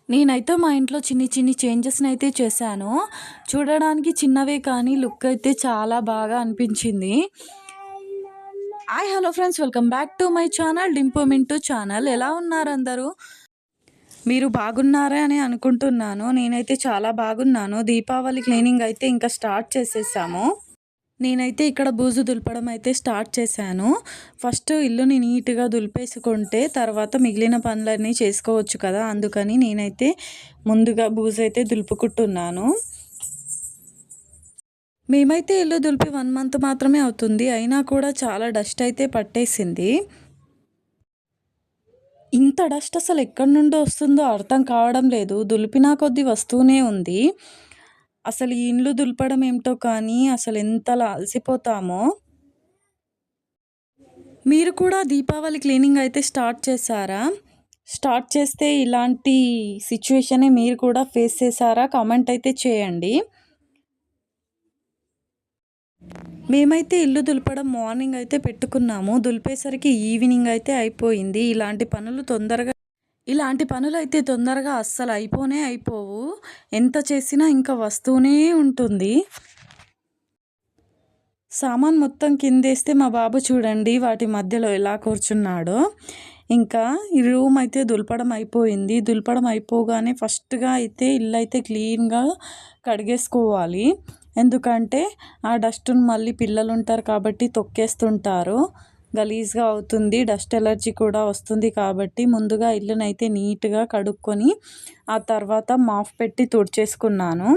నేనైతే మా ఇంట్లో చిన్ని చిన్ని చేంజెస్‌నైతే చేశాను. చూడడానికి చిన్నవే కానీ లుక్ అయితే చాలా బాగా అనిపించింది. Hi! Hello friends, welcome back to my channel Dimpu Mintu channel. ఎలా ఉన్నారు అందరూ? మీరు బాగున్నారే అని అనుకుంటున్నాను. నేనైతే చాలా బాగున్నాను. దీపావళి క్లీనింగ్ అయితే ఇంకా స్టార్ట్ చేసేసాము. నేనైతే ఇక్కడ బూజు దులపడం అయితే స్టార్ట్ చేశాను. ఫస్ట్ ఇల్లుని నీట్‌గా దులిపేసుకుంటే తర్వాత మిగిలిన పనులన్నీ చేసుకోవచ్చు కదా! అందుకని నేనైతే ముందుగా బూజైతే దులుపుకుంటున్నాను. మేమైతే ఇల్లు దులిపి 1 మంత్ మాత్రమే అవుతుంది. అయినా కూడా చాలా డస్ట్ అయితే పట్టేసింది. ఇంత డస్ట్ అసలు ఎక్కడి నుండి వస్తుందో అర్థం కావడం లేదు. దులిపినా కొద్దీ వస్తూనే ఉంది. అసలు ఈ ఇండ్లు దులపడం ఏమిటో కానీ అసలు ఎంతలా అలసిపోతామో. మీరు కూడా దీపావళి క్లీనింగ్ అయితే స్టార్ట్ చేశారా? స్టార్ట్ చేస్తే ఇలాంటి సిట్యుయేషనే మీరు కూడా ఫేస్ చేశారా? కామెంట్ అయితే చేయండి. మేమైతే ఇల్లు దులపడం మార్నింగ్ అయితే పెట్టుకున్నాము. దులిపేసరికి ఈవినింగ్ అయితే అయిపోయింది. ఇలాంటి పనులైతే తొందరగా అస్సలు అయిపోనే అయిపోవు. ఎంత చేసినా ఇంకా వస్తూనే ఉంటుంది. సామాన్ మొత్తం కిందేస్తే మా బాబు చూడండి వాటి మధ్యలో ఎలా కూర్చున్నాడో. ఇంకా ఈ రూమ్ అయితే దులపడం అయిపోయింది. దులపడం అయిపోగానే ఫస్ట్‌గా అయితే ఇల్లైతే క్లీన్‌గా కడిగేసుకోవాలి. ఎందుకంటే ఆ డస్ట్‌ని మళ్ళీ పిల్లలుంటారు కాబట్టి తొక్కేస్తుంటారు. గలీజ్‌గా అవుతుంది. డస్ట్ ఎలర్జీ కూడా వస్తుంది కాబట్టి ముందుగా ఇల్లునైతే నీట్‌గా కడుక్కొని ఆ తర్వాత మాప్ పెట్టి తుడిచేసుకున్నాను.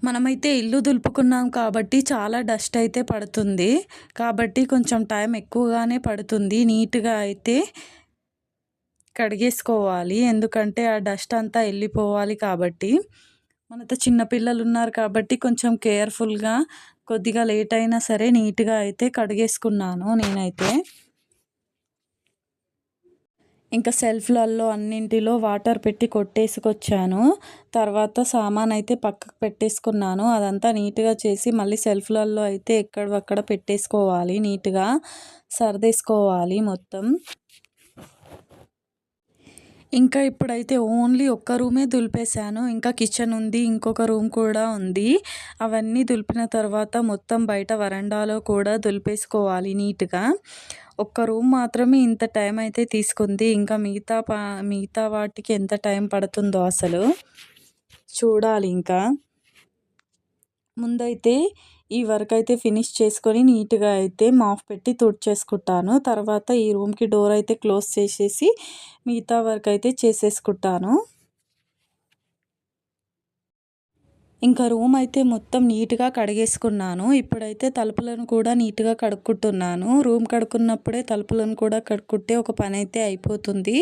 మనమైతే ఇల్లు దులుపుకున్నాం కాబట్టి చాలా డస్ట్ అయితే పడుతుంది. కాబట్టి కొంచెం టైం ఎక్కువగానే పడుతుంది. నీట్‌గా అయితే కడిగేసుకోవాలి. ఎందుకంటే ఆ డస్ట్ అంతా ఎళ్ళిపోవాలి కాబట్టి. మనతో చిన్న పిల్లలున్నారు కాబట్టి కొంచెం కేర్‌ఫుల్‌గా కొద్దిగా లేట్ అయినా సరే నీట్‌గా అయితే కడిగేసుకున్నాను నేనైతే. ఇంకా సెల్ఫ్‌లలో అన్నింటిలో వాటర్ పెట్టి కొట్టేసుకొచ్చాను. తర్వాత సామానయితే పక్కకు పెట్టేసుకున్నాను. అదంతా నీట్‌గా చేసి మళ్ళీ సెల్ఫ్‌లలో అయితే ఎక్కడివక్కడ పెట్టేసుకోవాలి. నీట్‌గా సర్దేసుకోవాలి మొత్తం. ఇంకా ఇప్పుడైతే ఓన్లీ ఒక్క రూమే దులిపేశాను. ఇంకా కిచెన్ ఉంది. ఇంకొక రూమ్ కూడా ఉంది. అవన్నీ దులిపిన తర్వాత మొత్తం బయట వరండాలో కూడా దులిపేసుకోవాలి నీట్‌గా. ఒక్క రూమ్ మాత్రమే ఇంత టైం అయితే తీసుకుంది. ఇంకా మిగతా వాటికి ఎంత టైం పడుతుందో అసలు చూడాలి ఇంకా. ముందైతే ఈ వర్క్ అయితే ఫినిష్ చేసుకొని నీట్‌గా అయితే మాప్ పెట్టి తుడిచేసుకుంటాను. తర్వాత ఈ రూమ్‌కి డోర్ అయితే క్లోజ్ చేసేసి మిగతా వర్క్ అయితే చేసేసుకుంటాను. ఇంకా రూమ్ అయితే మొత్తం నీట్‌గా కడిగేసుకున్నాను. ఇప్పుడైతే తలుపులను కూడా నీట్‌గా కడుక్కుంటున్నాను. రూమ్ కడుక్కున్నప్పుడే తలుపులను కూడా కడుక్కుంటే ఒక పనైతే అయిపోతుంది.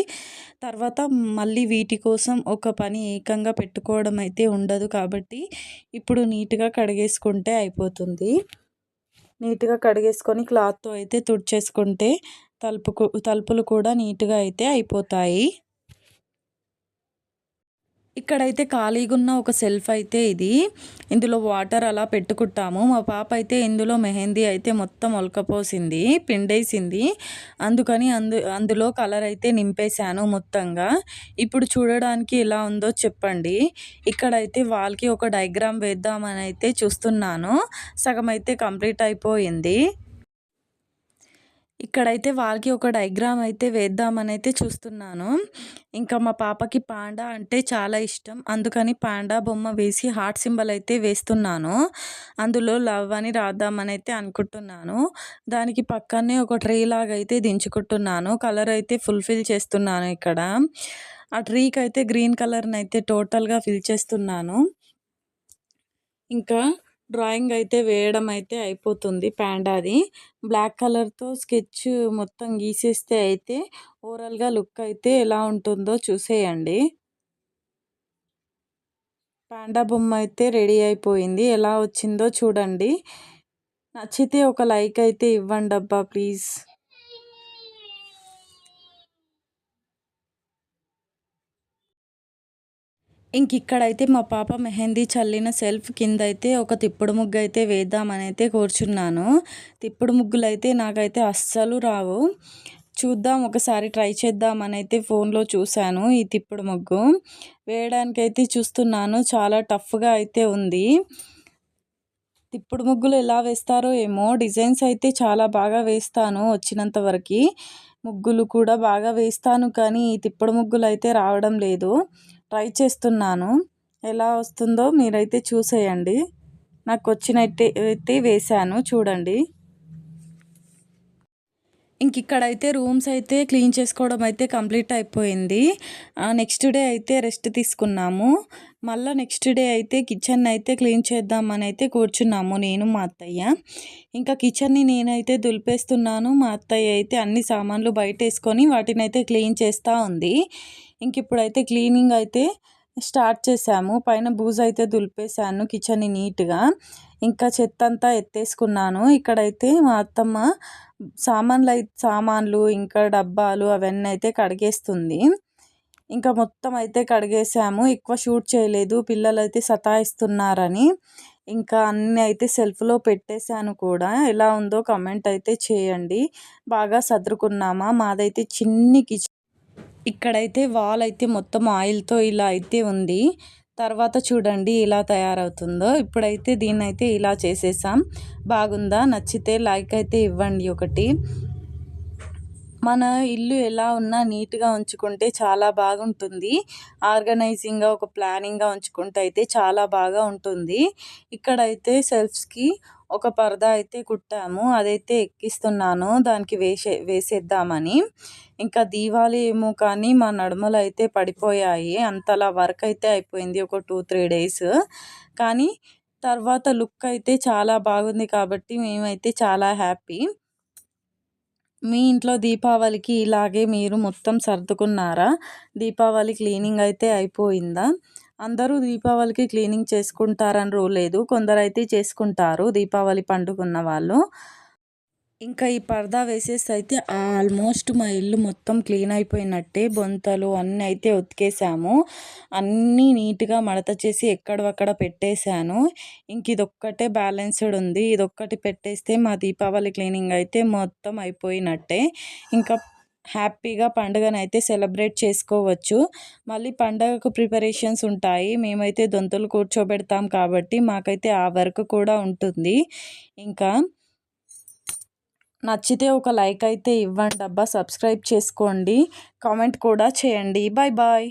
తర్వాత మళ్ళీ వీటి కోసం ఒక పని ఏకంగా పెట్టుకోవడం అయితే ఉండదు కాబట్టి ఇప్పుడు నీట్‌గా కడిగేసుకుంటే అయిపోతుంది. నీట్‌గా కడిగేసుకొని క్లాత్‌తో అయితే తుడిచేసుకుంటే తలుపులు కూడా నీట్‌గా అయితే అయిపోతాయి. ఇక్కడైతే ఖాళీగున్న ఒక సెల్ఫ్ అయితే ఇది. ఇందులో వాటర్ అలా పెట్టుకుంటాము. మా పాప అయితే ఇందులో మెహందీ అయితే మొత్తం ఒలకపోసింది, పిండేసింది. అందుకని అందులో కలర్ అయితే నింపేశాను మొత్తంగా. ఇప్పుడు చూడడానికి ఎలా ఉందో చెప్పండి. ఇక్కడైతే వాల్‌కి ఒక డయాగ్రామ్ వేద్దామని అయితే చూస్తున్నాను. సగం అయితే కంప్లీట్ అయిపోయింది. ఇక్కడైతే వాల్‌కి ఒక డయాగ్రామ్ అయితే వేద్దామనైతే చూస్తున్నాను. ఇంకా మా పాపకి పాండా అంటే చాలా ఇష్టం. అందుకని పాండా బొమ్మ వేసి హార్ట్ సింబల్ అయితే వేస్తున్నాను. అందులో లవ్ అని రాద్దామనైతే అనుకుంటున్నాను. దానికి పక్కనే ఒక ట్రీ లాగా అయితే దించుకుంటున్నాను. కలర్ అయితే ఫుల్‌ఫిల్ చేస్తున్నాను ఇక్కడ. ఆ ట్రీకైతే గ్రీన్ కలర్‌నైతే టోటల్‌గా ఫిల్ చేస్తున్నాను. ఇంకా డ్రాయింగ్ అయితే వేయడం అయితే అయిపోతుంది పాండాది. బ్లాక్ కలర్‌తో స్కెచ్ మొత్తం గీసేస్తే అయితే ఓవరాల్‌గా లుక్ అయితే ఎలా ఉంటుందో చూసేయండి. పాండా బొమ్మ అయితే రెడీ అయిపోయింది. ఎలా వచ్చిందో చూడండి. నచ్చితే ఒక లైక్ అయితే ఇవ్వండబ్బా ప్లీజ్. ఇంకిక్కడైతే మా పాప మెహందీ చల్లిన సెల్ఫ్ కిందైతే ఒక తిప్పుడు ముగ్గయితే వేద్దామనైతే కూర్చున్నాను. తిప్పుడు ముగ్గులైతే నాకైతే అస్సలు రావు. చూద్దాం ఒకసారి ట్రై చేద్దామని అయితే ఫోన్లో చూశాను. ఈ తిప్పుడు ముగ్గు వేయడానికైతే చూస్తున్నాను. చాలా టఫ్గా అయితే ఉంది. తిప్పుడు ముగ్గులు ఎలా వేస్తారో ఏమో, డిజైన్స్ అయితే చాలా బాగా వేస్తాను వచ్చినంత వరకు. ముగ్గులు కూడా బాగా వేస్తాను, కానీ ఈ తిప్పుడు ముగ్గులు అయితే రావడం లేదు. ట్రై చేస్తున్నాను, ఎలా వస్తుందో మీరైతే చూసేయండి. నాకు వచ్చినట్టే అయితే వేశాను చూడండి. ఇక్కడైతే రూమ్స్ అయితే క్లీన్ చేసుకోవడం అయితే కంప్లీట్ అయిపోయింది. నెక్స్ట్ డే అయితే రెస్ట్ తీసుకున్నాము. మళ్ళీ నెక్స్ట్ డే అయితే కిచెన్ అయితే క్లీన్ చేద్దామని అయితే కూర్చున్నాము నేను మా అత్తయ్య. ఇంకా కిచెన్ని నేనైతే దులిపేస్తున్నాను. మా అత్తయ్య అయితే అన్ని సామాన్లు బయట వేసుకొని వాటిని అయితే క్లీన్ చేస్తూ ఉంది. ఇప్పుడైతే క్లీనింగ్ అయితే స్టార్ట్ చేశాము. పైన బూజు అయితే దులిపేశాను కిచెన్ని నీట్గా. ఇంకా చెత్త అంతా ఎత్తేసుకున్నాను. ఇక్కడైతే మా అత్తమ్మ సామాన్లు ఇంకా డబ్బాలు అవన్నీ అయితే కడిగేస్తుంది. ఇంకా మొత్తం అయితే కడిగేసాము. ఎక్కువ షూట్ చేయలేదు, పిల్లలు అయితే సతాయిస్తున్నారని. ఇంకా అన్నీ అయితే సెల్ఫ్లో పెట్టేశాను కూడా. ఎలా ఉందో కమెంట్ అయితే చేయండి. బాగా సదురుకున్నామా? మాదైతే చిన్ని కిచెన్. ఇక్కడైతే వాల్ అయితే మొత్తం ఆయిల్తో ఇలా అయితే ఉంది. తర్వాత చూడండి ఎలా తయారవుతుందో. ఇప్పుడైతే దీన్నైతే ఇలా చేసేసాం. బాగుందా? నచ్చితే లైక్ అయితే ఇవ్వండి ఒకటి. మన ఇల్లు ఎలా ఉన్నా నీట్గా ఉంచుకుంటే చాలా బాగుంటుంది. ఆర్గనైజింగ్గా ఒక ప్లానింగ్గా ఉంచుకుంటే అయితే చాలా బాగా ఉంటుంది. ఇక్కడైతే సెల్ఫ్స్కి ఒక పరదా అయితే కుట్టాము, అదైతే ఎక్కిస్తున్నాను దానికి వేసేద్దామని. ఇంకా దీవాళి ఏమో కానీ మా నడుములు అయితే పడిపోయాయి. అంతలా వర్క్ అయితే అయిపోయింది ఒక 2-3 డేస్. కానీ తర్వాత లుక్ అయితే చాలా బాగుంది కాబట్టి మేమైతే చాలా హ్యాపీ. మీ ఇంట్లో దీపావళికి ఇలాగే మీరు మొత్తం సర్దుకున్నారా? దీపావళి క్లీనింగ్ అయితే అయిపోయిందా? అందరూ దీపావళికి క్లీనింగ్ చేసుకుంటారని రూల్ లేదు. కొందరైతే చేసుకుంటారు దీపావళి పండుగ ఉన్న వాళ్ళు. ఇంకా ఈ పరదా వేసేసి అయితే ఆల్మోస్ట్ మా ఇల్లు మొత్తం క్లీన్ అయిపోయినట్టే. బొంతలు అన్నీ అయితే ఉతికేసాము. అన్నీ నీట్గా మడత చేసి ఎక్కడవక్కడ పెట్టేశాను. ఇదొక్కటే బ్యాలెన్స్డ్ ఉంది. ఇదొక్కటి పెట్టేస్తే మా దీపావళి క్లీనింగ్ అయితే మొత్తం అయిపోయినట్టే. ఇంకా హ్యాపీగా పండుగనైతే సెలబ్రేట్ చేసుకోవచ్చు. మళ్ళీ పండగకు ప్రిపరేషన్స్ ఉంటాయి. మేమైతే దొంతులు కూర్చోబెడతాం కాబట్టి మాకైతే ఆ వర్క్ కూడా ఉంటుంది. ఇంకా నచ్చితే ఒక లైక్ అయితే ఇవ్వండి అబ్బా, సబ్స్క్రైబ్ చేసుకోండి, కామెంట్ కూడా చేయండి. Bye bye.